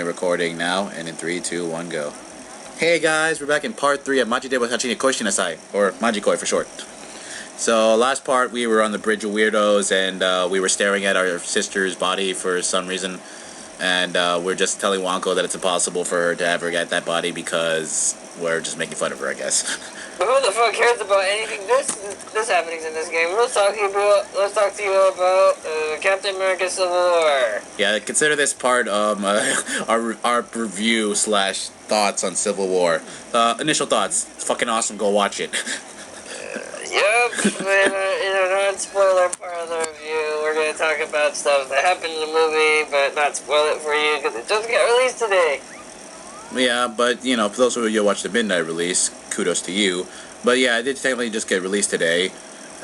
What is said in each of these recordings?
Recording now, and in 3, 2, 1, go. Hey guys, we're back in part 3 of Maji De Watashi Koshinasai, or Majikoi for short. So, last part we were on the Bridge of Weirdos, and we were staring at our sister's body for some reason, and we're just telling Wanko that it's impossible for her to ever get that body because we're just making fun of her, I guess. But who the fuck cares about anything this happenings in this game? Let's talk to you about Captain America Civil War. Yeah, consider this part of our review / thoughts on Civil War. Initial thoughts. It's fucking awesome. Go watch it. Yep. In a non-spoiler part of the review, we're going to talk about stuff that happened in the movie, but not spoil it for you because it just got released today. Yeah, but, you know, for those of you who watched the midnight release, kudos to you. But yeah, it did technically just get released today.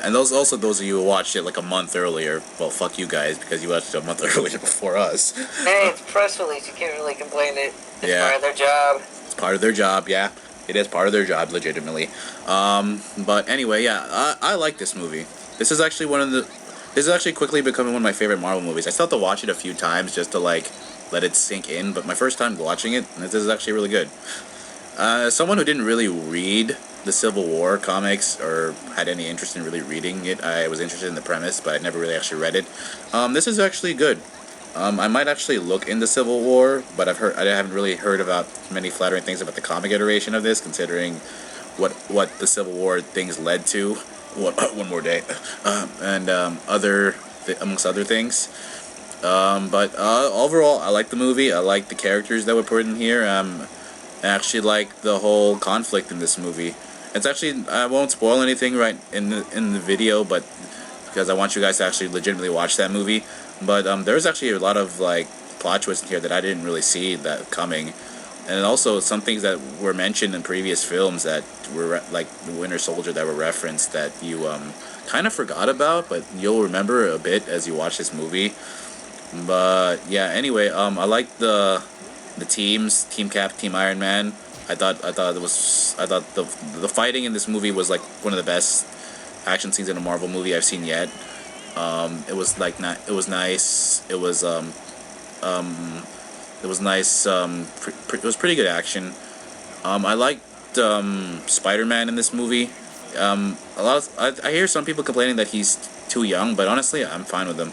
And those of you who watched it like a month earlier, well, fuck you guys, because you watched it a month earlier before us. Hey, it's press release. You can't really complain. It's yeah. part of their job. It's part of their job, yeah. It is part of their job, legitimately. But anyway, yeah, I like this movie. This is actually This is actually quickly becoming one of my favorite Marvel movies. I still have to watch it a few times just to, like, let it sink in, but my first time watching it, this is actually really good. Someone who didn't really read the Civil War comics or had any interest in really reading it, I was interested in the premise, but I never really actually read it. This is actually good. I might actually look into Civil War, but I haven't really heard about many flattering things about the comic iteration of this, considering what the Civil War things led to. One more day, and amongst other things. But overall, I like the movie. I like the characters that were put in here. I actually like the whole conflict in this movie. It's actually, I won't spoil anything right in the video, but because I want you guys to actually legitimately watch that movie. But there's actually a lot of like plot twists in here that I didn't really see that coming, and also some things that were mentioned in previous films that were like the Winter Soldier that were referenced that you kind of forgot about, but you'll remember a bit as you watch this movie. But yeah, anyway, I like the teams, Team Cap, Team Iron Man. I thought the fighting in this movie was like one of the best action scenes in a Marvel movie I've seen yet. It was like it was nice. It was nice. It was pretty good action. I liked Spider-Man in this movie. I hear some people complaining that he's too young, but honestly, I'm fine with him.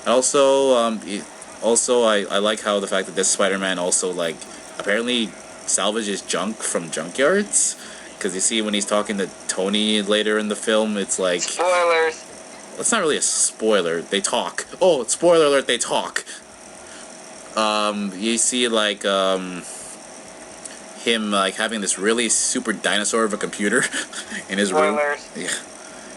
Also, I like how the fact that this Spider-Man also, like, apparently salvages junk from junkyards. Because you see when he's talking to Tony later in the film, it's like... Spoilers! It's not really a spoiler. They talk. Oh, spoiler alert, they talk. You see, like, him, like, having this really super dinosaur of a computer in his room.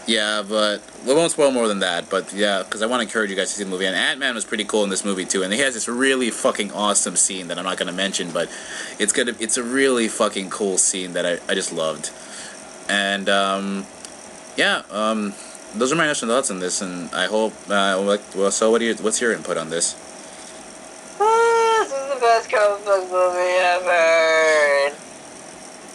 Yeah, but we won't spoil more than that. But yeah, because I want to encourage you guys to see the movie. And Ant-Man was pretty cool in this movie too. And he has this really fucking awesome scene that I'm not gonna mention, but it's a really fucking cool scene that I just loved. And those are my initial thoughts on this. And I hope so what's your input on this? This is the best comic book movie ever,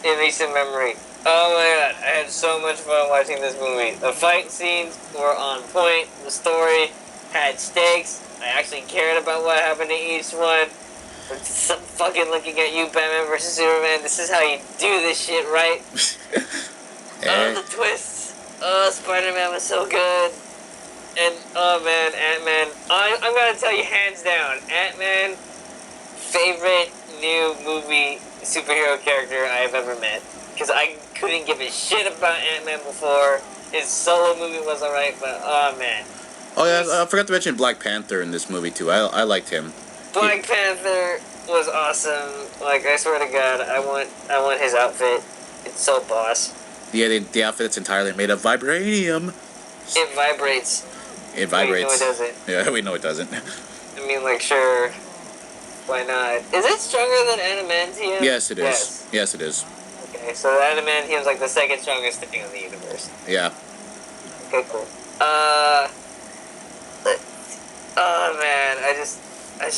in recent memory. Oh my god, I had so much fun watching this movie. The fight scenes were on point, the story had stakes, I actually cared about what happened to each one. Some fucking looking at you, Batman vs. Superman, this is how you do this shit, right? The twists. Spider-Man was so good. And, oh man, Ant-Man. I'm gonna tell you hands down, Ant-Man, favorite new movie superhero character I have ever met. Because I couldn't give a shit about Ant-Man before. His solo movie was alright, but oh man. Oh yeah, I forgot to mention Black Panther in this movie too. I liked him. Black Panther was awesome. Like, I swear to God, I want his outfit. It's so boss. Yeah, the outfit's entirely made of vibranium. It vibrates. It vibrates. Wait, no, it doesn't. Yeah, we know it doesn't. I mean, like, sure. Why not? Is it stronger than adamantium? Yes, it is. Yes, it is. Okay, so adamantium's like the second strongest thing in the universe. Yeah. Okay, cool. Oh man, I just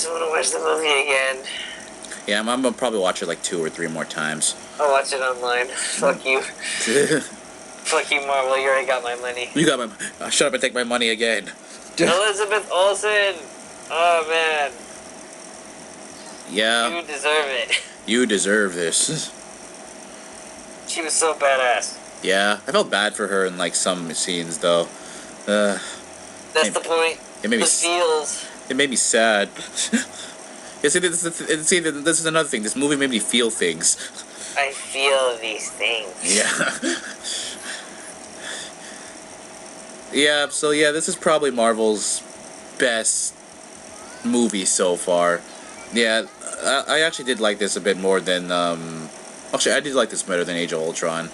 want to watch the movie again. Yeah, I'm gonna probably watch it like 2 or 3 more times. I'll watch it online. Fuck you. Fuck you, Marvel. You already got my money. You got my... shut up and take my money again. Elizabeth Olsen. Oh man. Yeah. You deserve it. You deserve this. She was so badass. Yeah, I felt bad for her in like some scenes though. Uh, That's the point. it made me The feels. it made me sad. Yeah, see, this is another thing. This movie made me feel things. I feel these things. Yeah. Yeah, so yeah, this is probably Marvel's best movie so far. Yeah, I actually did like this a bit more than, actually, I did like this better than Age of Ultron.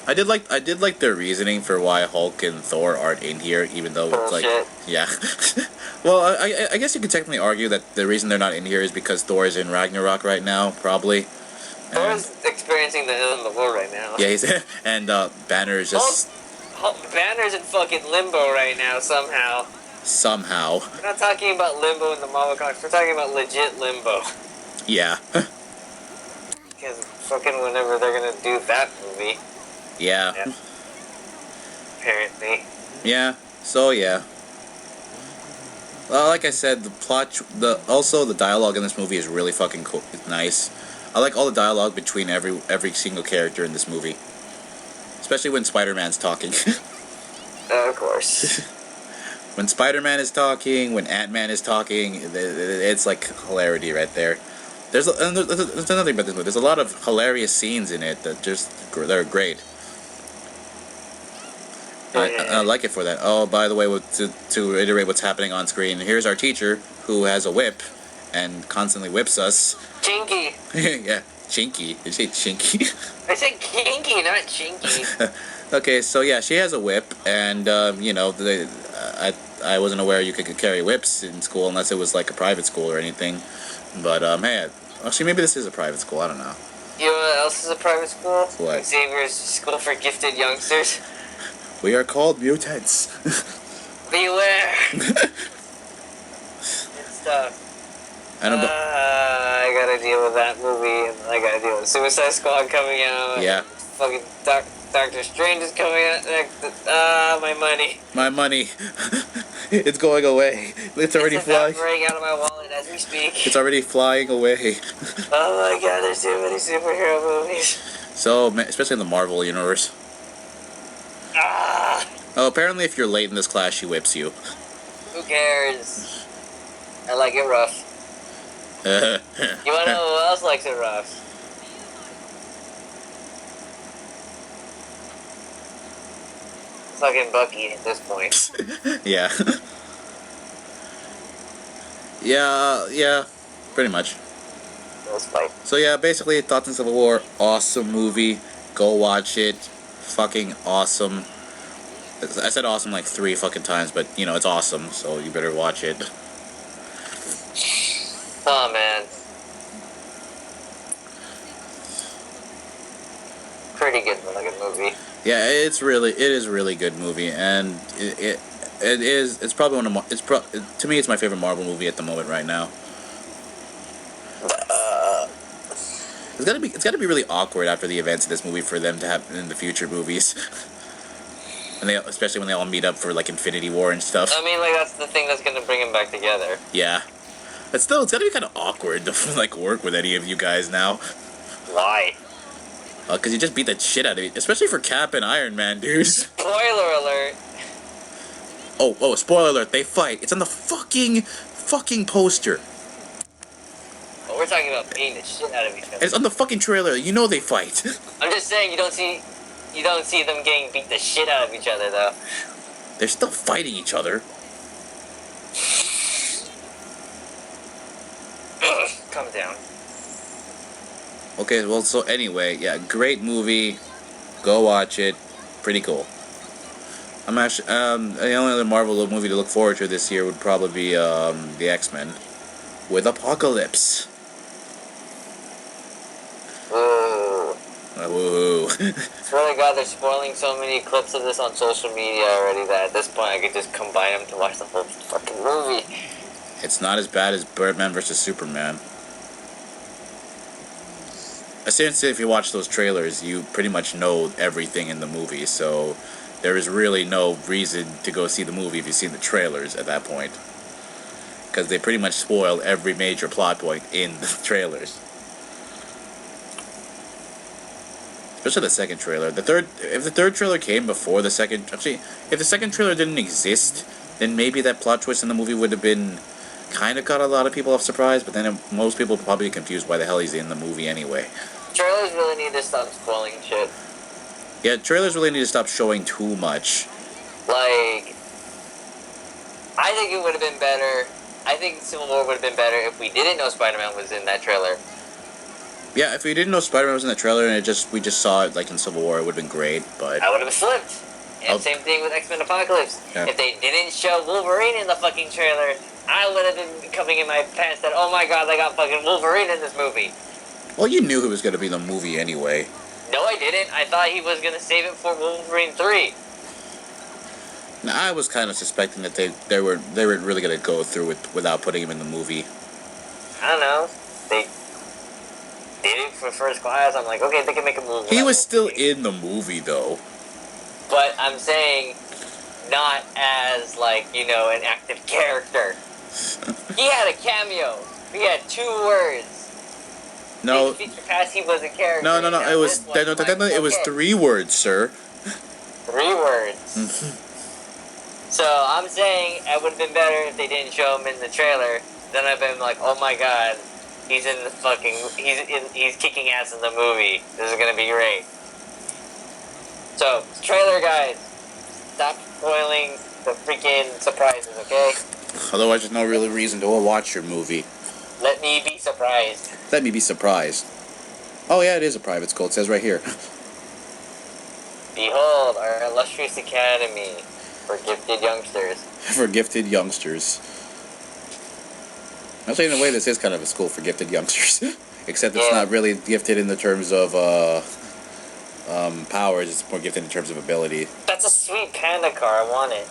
I did like their reasoning for why Hulk and Thor aren't in here, even though it's like, yeah. Well, I guess you could technically argue that the reason they're not in here is because Thor is in Ragnarok right now, probably. Thor's experiencing the end of the war right now. Yeah, he's and Banner is just Banner's in fucking limbo right now somehow. Somehow. We're not talking about limbo in the Marvel comics. We're talking about legit limbo. Yeah. Because fucking whenever they're gonna do that movie. Yeah. Apparently. Yeah. So yeah. Well, like I said, the plot, also the dialogue in this movie is really fucking cool. It's nice. I like all the dialogue between every single character in this movie, especially when Spider-Man's talking. Of course. When Spider-Man is talking, when Ant-Man is talking, it's like hilarity right there. There's another thing about this movie. There's a lot of hilarious scenes in it that they're great. I like it for that. Oh, by the way, to reiterate what's happening on screen, here's our teacher who has a whip and constantly whips us. Chinky. Yeah, chinky. Did you say chinky? I said kinky, not chinky. Okay, so yeah, she has a whip, and you know, I wasn't aware you could carry whips in school unless it was like a private school or anything. But hey, actually, maybe this is a private school. I don't know. You know what else is a private school? What? Xavier's School for Gifted Youngsters. We are called mutants. Beware. Good stuff. I gotta deal with that movie. I gotta deal with Suicide Squad coming out. Yeah. Fucking Doctor Strange is coming out next. My money. My money. It's going away. It's already flying. It's evaporating out of my wallet as we speak. It's already flying away. Oh my god, there's too many superhero movies. So, especially in the Marvel universe. Oh, apparently if you're late in this class, she whips you. Who cares? I like it rough. You wanna know who else likes it rough? Fucking Bucky at this point. Yeah. Yeah, pretty much. Let's fight. So yeah, basically, Thoughts in Civil War, awesome movie. Go watch it. Fucking awesome. I said awesome like 3 fucking times, but you know, it's awesome, so you better watch it. Oh man. Pretty good fucking movie. Yeah, it is really good movie, and it's probably to me it's my favorite Marvel movie at the moment right now. It's gotta be really awkward after the events of this movie for them to have in the future movies. And especially when they all meet up for like Infinity War and stuff. I mean, like that's the thing that's gonna bring them back together. Yeah, but still, it's gotta be kind of awkward to like work with any of you guys now. Why? Because you just beat the shit out of it, especially for Cap and Iron Man, dude. Spoiler alert. Oh, spoiler alert! They fight. It's on the fucking poster. Well, we're talking about beating the shit out of each other. It's on the fucking trailer. You know they fight. I'm just saying you don't see them getting beat the shit out of each other though. They're still fighting each other. Calm down. Okay, well, so anyway, yeah, great movie. Go watch it. Pretty cool. I'm actually the only other Marvel movie to look forward to this year would probably be the X-Men with Apocalypse. Ooh. Woohoo. Swear to God, they're spoiling so many clips of this on social media already that at this point I could just combine them to watch the whole fucking movie. It's not as bad as Batman vs Superman. Essentially, if you watch those trailers, you pretty much know everything in the movie, so there is really no reason to go see the movie if you've seen the trailers at that point. because they pretty much spoiled every major plot point in the trailers. Especially the second trailer. If the third trailer came before the second, actually, if the second trailer didn't exist, then maybe that plot twist in the movie would have been kind of caught a lot of people off surprise. But then most people would probably be confused why the hell he's in the movie anyway. Trailers really need to stop spoiling shit. Yeah, trailers really need to stop showing too much. Like, I think it would have been better. I think Civil War would have been better if we didn't know Spider-Man was in that trailer. Yeah, if we didn't know Spider-Man was in the trailer and we just saw it like in Civil War, it would have been great. But I would have flipped. And same thing with X-Men Apocalypse. Yeah. If they didn't show Wolverine in the fucking trailer, I would have been coming in my pants that, oh my god, they got fucking Wolverine in this movie. Well, you knew he was going to be in the movie anyway. No, I didn't. I thought he was going to save it for Wolverine 3. Now, I was kind of suspecting that they were really going to go through it without putting him in the movie. I don't know. They did it for First Class. I'm like, okay, they can make a movie. He was still in the movie, though. But I'm saying, not as, like, you know, an active character. He had a cameo. He had 2 words. No. In Future Past, he was a character. No. It was technically it was 3 words, sir. 3 words. So I'm saying it would have been better if they didn't show him in the trailer. Then I've been like, oh my god, he's in the fucking, he's kicking ass in the movie. This is gonna be great. So trailer guys, stop spoiling the freaking surprises, okay? Otherwise, there's no really reason to watch your movie. Let me be surprised. Let me be surprised. Oh yeah, it is a private school. It says right here. Behold, our illustrious academy for gifted youngsters. For gifted youngsters. Actually, in a way, this is kind of a school for gifted youngsters. Except it's not really gifted in the terms of powers. It's more gifted in terms of ability. That's a sweet panda car. I want it.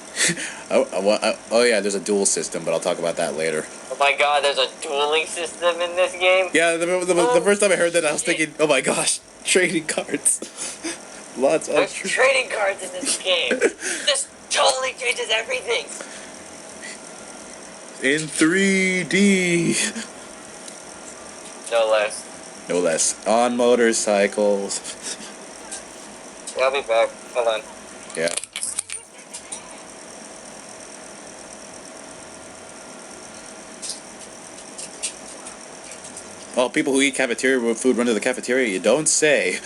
Oh yeah, there's a duel system, but I'll talk about that later. Oh my god, there's a dueling system in this game? Yeah, the first time I heard that, I was thinking, oh my gosh, trading cards. Lots of There's trading cards in this game. This totally changes everything. In 3D. No less. No less. On motorcycles. Yeah, I'll be back. Hold on. Yeah. Oh, people who eat cafeteria food run to the cafeteria? You don't say.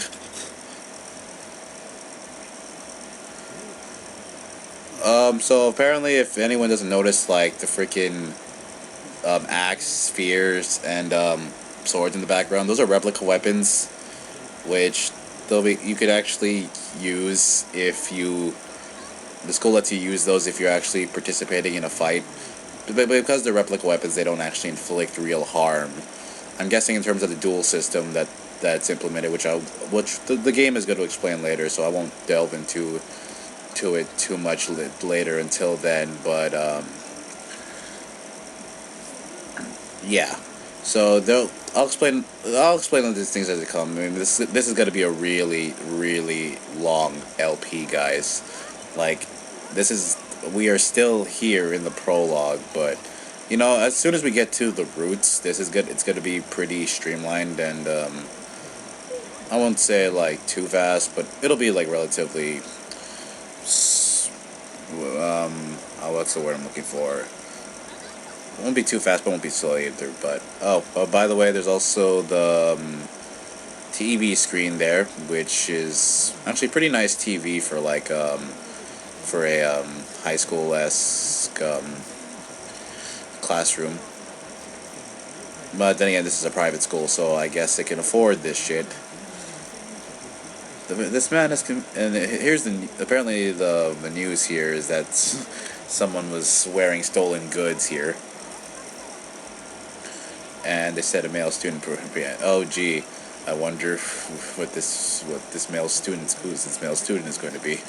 So apparently, if anyone doesn't notice, like, the freaking axe, spears, and swords in the background, those are replica weapons, which you could actually use if the school lets you use those if you're actually participating in a fight. But because they're replica weapons, they don't actually inflict real harm. I'm guessing in terms of the duel system that's implemented, which the game is going to explain later, so I won't delve into it too much later until then. But yeah. So I'll explain these things as they come. I mean, this is going to be a really, really long LP, guys. Like, we are still here in the prologue, but you know, as soon as we get to the roots, this is good. It's going to be pretty streamlined, and I won't say like too fast, but it'll be like relatively. What's the word I'm looking for? It won't be too fast, but won't be slow either. But by the way, there's also the TV screen there, which is actually pretty nice TV for like for a high school-esque classroom. But then again, this is a private school, so I guess they can afford this shit. This man has and here's apparently the news here is that someone was wearing stolen goods here, and they said a male student. Oh gee, I wonder what this male student is going to be.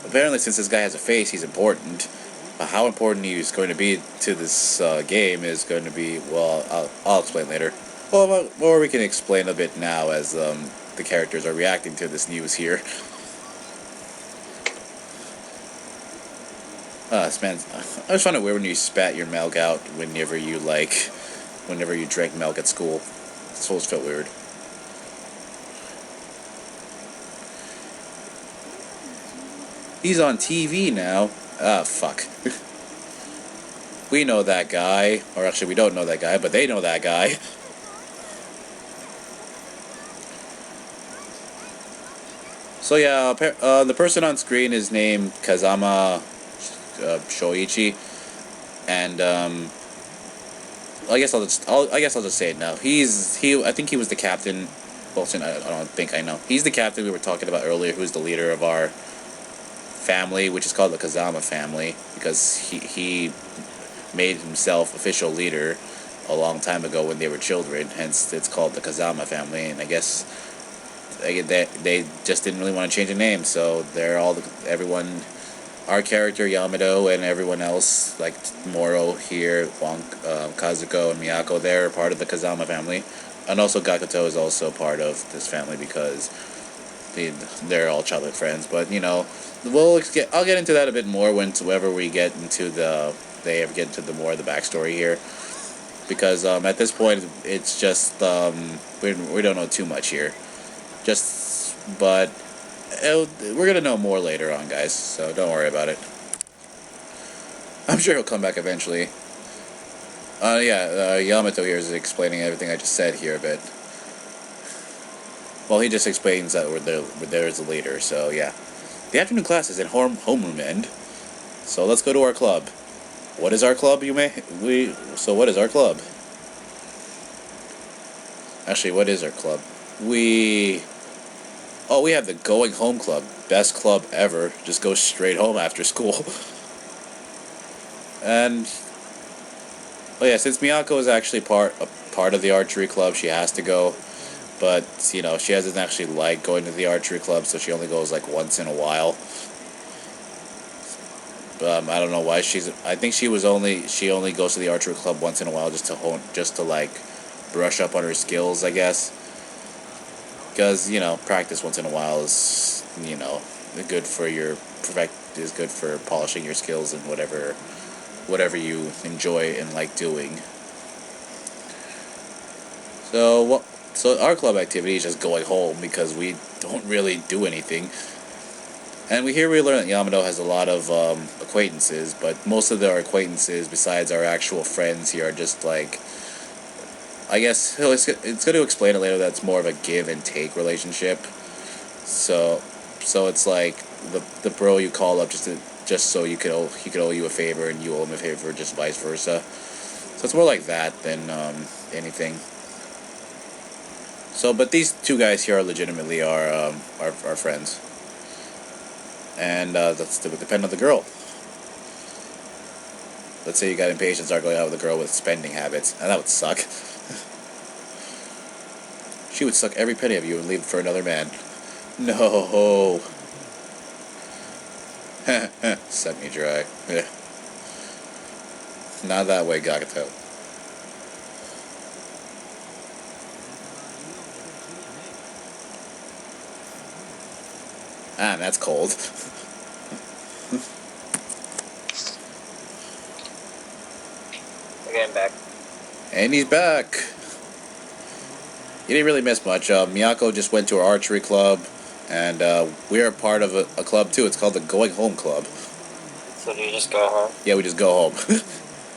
Apparently, since this guy has a face, he's important. How important he's going to be to this game is going to be, well, I'll explain later. Well, or we can explain a bit now as the characters are reacting to this news here. Man, I just find it weird when you spat your milk out whenever you drank milk at school. This always felt weird. He's on TV now. Ah, fuck. We know that guy. Or actually, we don't know that guy, but they know that guy. So yeah, the person on screen is named Kazama Shoichi, and I guess I'll just say it now. I think he was the captain. Well, I don't think I know. He's the captain we were talking about earlier, who's the leader of our family, which is called the Kazama family, because he made himself official leader a long time ago when they were children. Hence, it's called the Kazama family, and I guess they just didn't really want to change the name, so everyone, our character Yamato and everyone else, like Moro here, Kazuko and Miyako, they're part of the Kazama family, and also Gakuto is also part of this family because they're all childhood friends. But I'll get into that a bit more whenever we get into the more of the backstory here, because at this point it's just we don't know too much here. But we're gonna know more later on, guys, so don't worry about it. I'm sure he'll come back eventually. Yamato here is explaining everything I just said here a bit. Well, he just explains that we're there as a leader, so yeah. The afternoon class is in homeroom end, so let's go to our club. What is our club, what is our club? Actually, what is our club? We have the Going Home Club. Best club ever. Just go straight home after school. And since Miyako is actually part of the archery club, she has to go. But she doesn't actually like going to the archery club, so she only goes like once in a while. I don't know why I think she only goes to the archery club once in a while just to like brush up on her skills, I guess. Because practice once in a while is good for polishing your skills and whatever you enjoy and like doing. So our club activity is just going home because we don't really do anything. And we learn that Yamato has a lot of acquaintances, but most of our acquaintances, besides our actual friends here, are just like, I guess it's going to explain it later that it's more of a give and take relationship. So it's like the bro you call up just so he could owe you a favor and you owe him a favor, just vice versa. So it's more like that than anything. So, but these two guys here are legitimately our friends, and that's to depend on the girl. Let's say you got impatient, start going out with a girl with spending habits, and that would suck. She would suck every penny of you and leave for another man. No. Set me dry. Not that way, Gakuto. Ah, that's cold. Okay, I'm back. And he's back. He didn't really miss much. Miyako just went to our archery club, and we are part of a club too. It's called the Going Home Club. So do you just go home? Yeah, we just go home.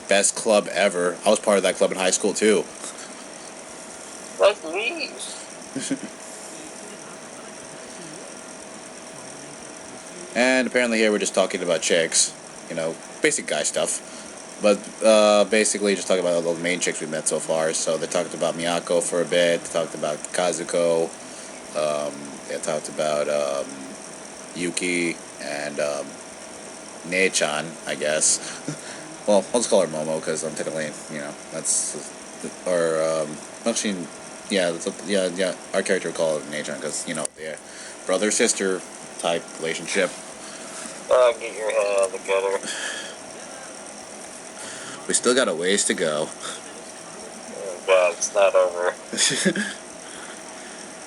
Best club ever. I was part of that club in high school too. Let's leave. And apparently here we're just talking about chicks. Basic guy stuff. But basically just talking about all the main chicks we met so far. So they talked about Miyako for a bit. They talked about Kazuko. They talked about Yuki and Nei-chan, I guess. Well, I'll just call her Momo because I'm technically, that's... Or, actually, yeah, our character would call it Nei-chan because, yeah, brother-sister type relationship. Get your head out of the gutter. We still got a ways to go. Oh god, it's not over.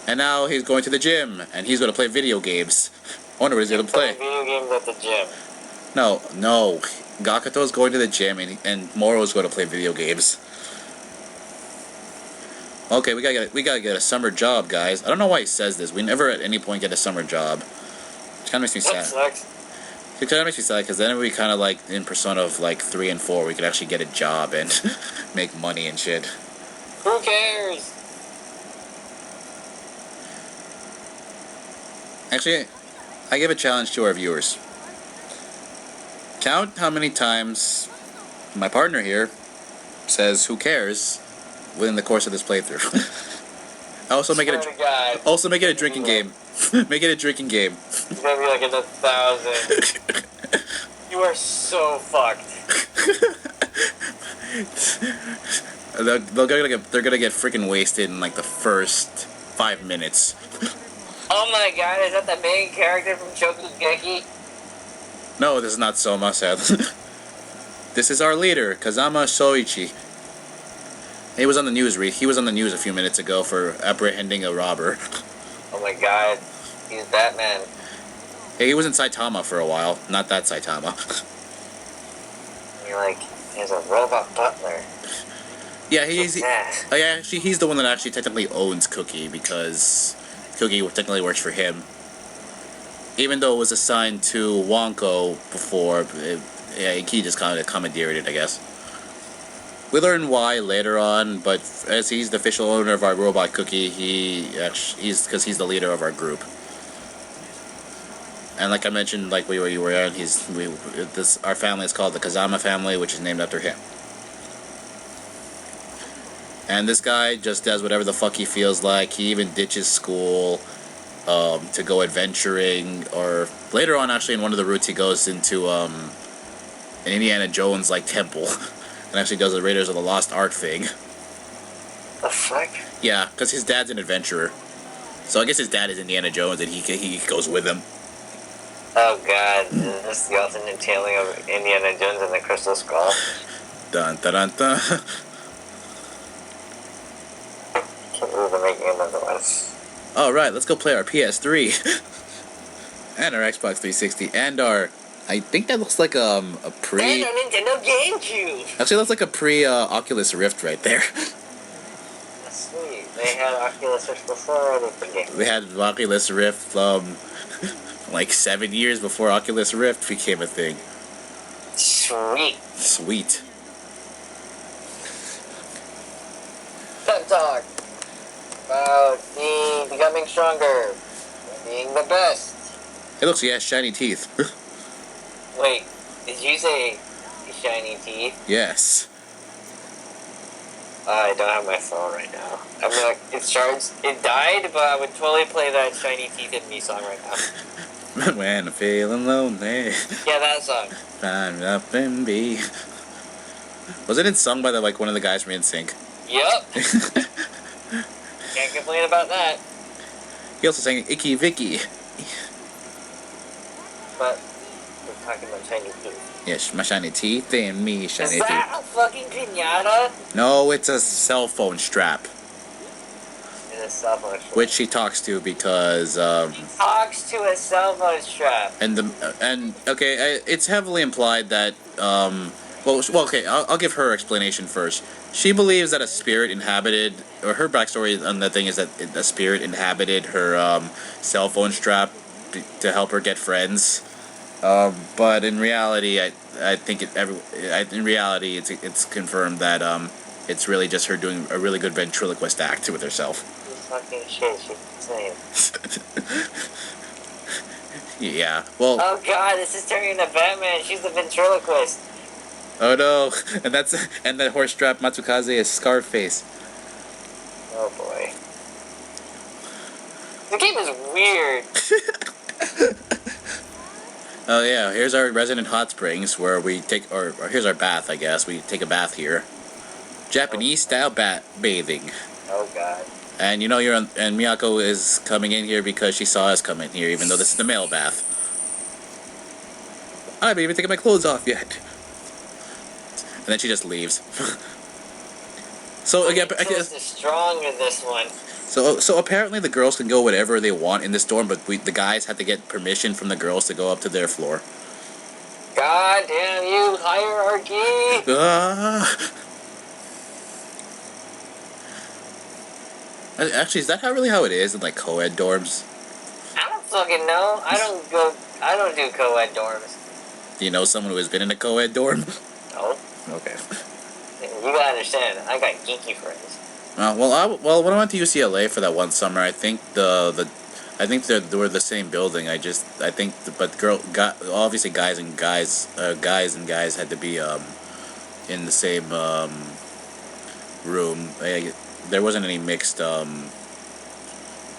And now he's going to the gym, and he's going to play video games. I wonder what he's going to play. Video games at the gym. No. Gakuto's going to the gym and Moro's going to play video games. Okay, we gotta get a summer job, guys. I don't know why he says this. We never at any point get a summer job. It kind of makes me sad. That sucks. It kind of makes me sad because then we kind of like in Persona of like 3 and 4, we could actually get a job and make money and shit. Who cares? Actually, I give a challenge to our viewers. Count how many times my partner here says "Who cares" within the course of this playthrough. Also make it a drinking game. Make it a drinking game. It's gonna be like in the 1,000. You are so fucked. They're gonna get freaking wasted in like the first 5 minutes. Oh my god, is that the main character from Shokugeki? No, this is not Soma, sadly. This is our leader, Kazama Soichi. He was on the news. He was on the news a few minutes ago for apprehending a robber. Oh my god, he's Batman. Hey, he was in Saitama for a while. Not that Saitama. You're like, he's a robot butler. Yeah, he's the one that actually technically owns Cookie because Cookie technically works for him. Even though it was assigned to Wonko before, he just kind of commandeered it, I guess. We learn why later on, but as he's the official owner of our robot Cookie, he's because he's the leader of our group. And like I mentioned, like we were on, our family is called the Kazama family, which is named after him. And this guy just does whatever the fuck he feels like. He even ditches school to go adventuring, or later on, actually, in one of the routes, he goes into an Indiana Jones like temple, and actually does the Raiders of the Lost Ark thing. The fuck? Yeah, because his dad's an adventurer, so I guess his dad is Indiana Jones, and he goes with him. Oh god, is this the alternate tailing of Indiana Jones and the Crystal Skull? Dun dun dun dun. Can't believe they're making another one. Alright, let's go play our PS3 and our Xbox 360 and our, I think that looks like a pre... And our Nintendo GameCube! Actually, looks like a pre-Oculus Rift right there. That's sweet. They had Oculus Rift before already for games. They had Oculus Rift, like 7 years before Oculus Rift became a thing. Sweet. Sweet. Pep talk about me becoming stronger, being the best. It looks, yeah, shiny teeth. Wait, did you say shiny teeth? Yes. I don't have my phone right now. I'm like, it charged. It died, but I would totally play that Shiny Teeth in Me song right now. When I'm feeling lonely. Yeah, that song. Find up and be. Wasn't it sung by one of the guys from NSYNC? Yup. Can't complain about that. He also sang Icky Vicky. But we're talking about shiny teeth. Yes, my shiny teeth and me shiny Is that teeth. a fucking pinata? No, it's a cell phone strap. It's a cell phone strap. Which she talks to because He talks to a cell phone strap. Okay, it's heavily implied that okay, I'll give her explanation first. She believes that a spirit inhabited, or her backstory on the thing is that a spirit inhabited her cell phone strap to help her get friends. But in reality, I think it's confirmed that it's really just her doing a really good ventriloquist act with herself. You fucking shit, she's insane. Yeah. Well. Oh god, this is turning into Batman. She's the ventriloquist. Oh no! And that horse strap Matsukaze is Scarface. Oh boy. The game is weird. Oh yeah, here's our resident hot springs where we take, or here's our bath, I guess. We take a bath here. Japanese style bathing. Oh god. And you know and Miyako is coming in here because she saw us come in here, even though this is the male bath. I haven't even taken my clothes off yet. And then she just leaves. So again, Is strong in this one. So apparently the girls can go whatever they want in this dorm, but the guys have to get permission from the girls to go up to their floor. God damn you, hierarchy! Actually, is that really how it is in like co-ed dorms? I don't fucking know. I don't do co-ed dorms. Do you know someone who has been in a co-ed dorm? No. Okay. You gotta understand, I got geeky friends. When I went to UCLA for that one summer, I think they were the same building. Obviously guys and guys had to be in the same room. There wasn't any mixed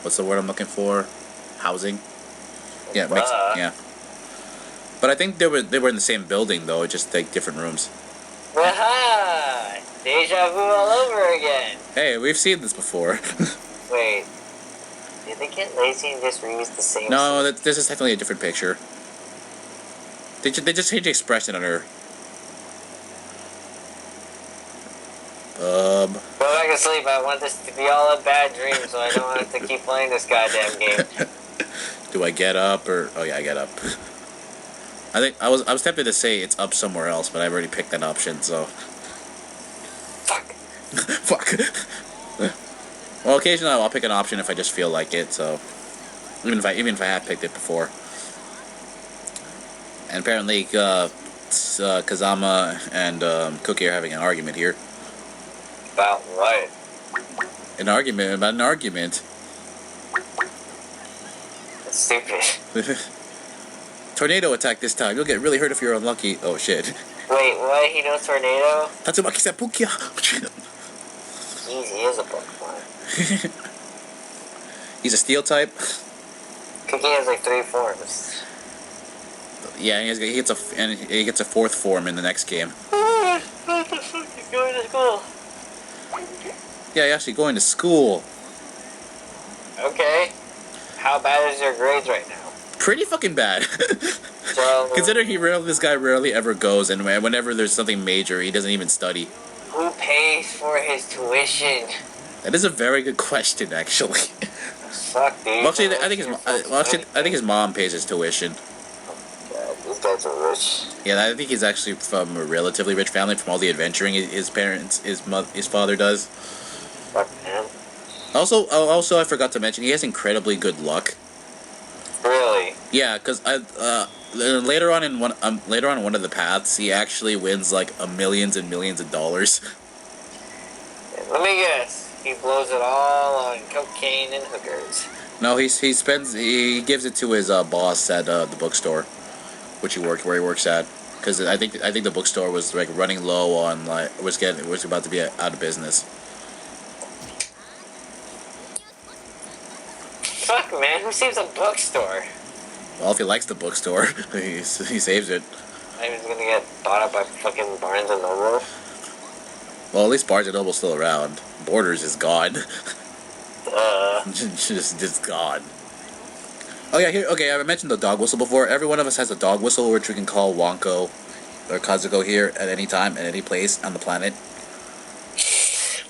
what's the word I'm looking for? Housing. Yeah, mixed. Yeah. But I think they were in the same building though, just like different rooms. Aha! Deja vu all over again. Hey, we've seen this before. Wait, did they get lazy and just reuse the same? No, this is definitely a different picture. They just changed the expression on her. Go back to sleep. I want this to be all a bad dream, so I don't have to keep playing this goddamn game. Do I get up or? Oh yeah, I get up. I think I was tempted to say it's up somewhere else, but I've already picked that option, so. Fuck. Fuck. Well, occasionally I'll pick an option if I just feel like it. So even if I have picked it before. And apparently, Kazama and Cookie are having an argument here. About what? An argument about an argument. That's stupid. Tornado attack this time. You'll get really hurt if you're unlucky. Oh shit. Wait, what? He knows tornado? Tatsumaki Seppukia. Jeez, he is a Pokemon. He's a steel type. Cookie has like 3 forms. Yeah, he gets a 4th form in the next game. What the fuck? He's going to school. Yeah, you're actually going to school. Okay. How bad is your grades right now? Pretty fucking bad. So, Consider this guy rarely ever goes, and whenever there's something major, he doesn't even study. who pays for his tuition? That is a very good question, actually. Fuck, dude. Well, actually, I think his mom pays his tuition. God, these guys are rich. Yeah, I think he's actually from a relatively rich family from all the adventuring his father does. Fuck, man. Also, I forgot to mention he has incredibly good luck. Really? Yeah, because later on in one of the paths, he actually wins like millions and millions of dollars. Let me guess. He blows it all on cocaine and hookers. No, he gives it to his boss at the bookstore, where he works at. Because I think the bookstore was like running low on was about to be out of business. Fuck, man, who saves a bookstore? Well, if he likes the bookstore, he saves it. I was gonna get bought up by fucking Barnes and Noble. Well, at least Barnes and Noble's still around. Borders is gone. just gone. Oh yeah, here. Okay, I mentioned the dog whistle before. Every one of us has a dog whistle, which we can call Wonko or Kazuko here at any time, at any place on the planet.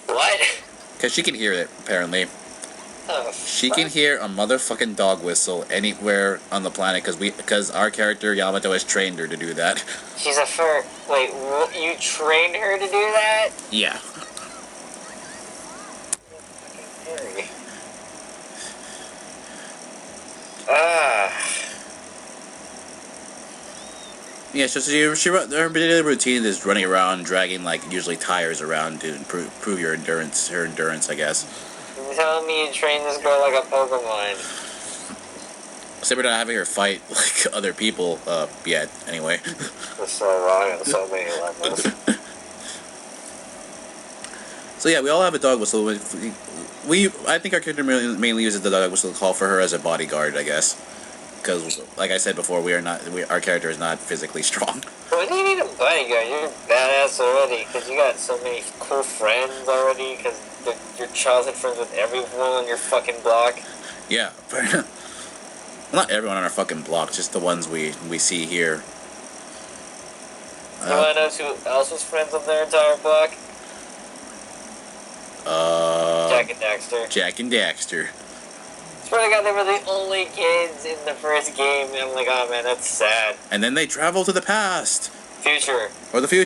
What? Because she can hear it, apparently. Oh, She can hear a motherfucking dog whistle anywhere on the planet because our character Yamato has trained her to do that. She's a fur. Wait, you trained her to do that? Yeah. Yeah, so her daily routine is running around, dragging usually tires around to improve her endurance, I guess. You're telling me you train this girl like a Pokemon? Except we're not having her fight like other people yet. Anyway. That's so wrong on so many levels. So yeah, we all have a dog whistle. I think our character mainly uses the dog whistle to call for her as a bodyguard, I guess. Because, like I said before, our character is not physically strong. Why do you need a bodyguard? You're badass already, because you got so many cool friends already, because you're childhood friends with everyone on your fucking block. Yeah. Well, not everyone on our fucking block, just the ones we see here. You want to know who else was friends on their entire block? Jack and Daxter. Jack and Daxter. Swear to God, they were the only kids in the first game. I'm like, oh man, that's sad. And then they travel to the past. Future. Or the future.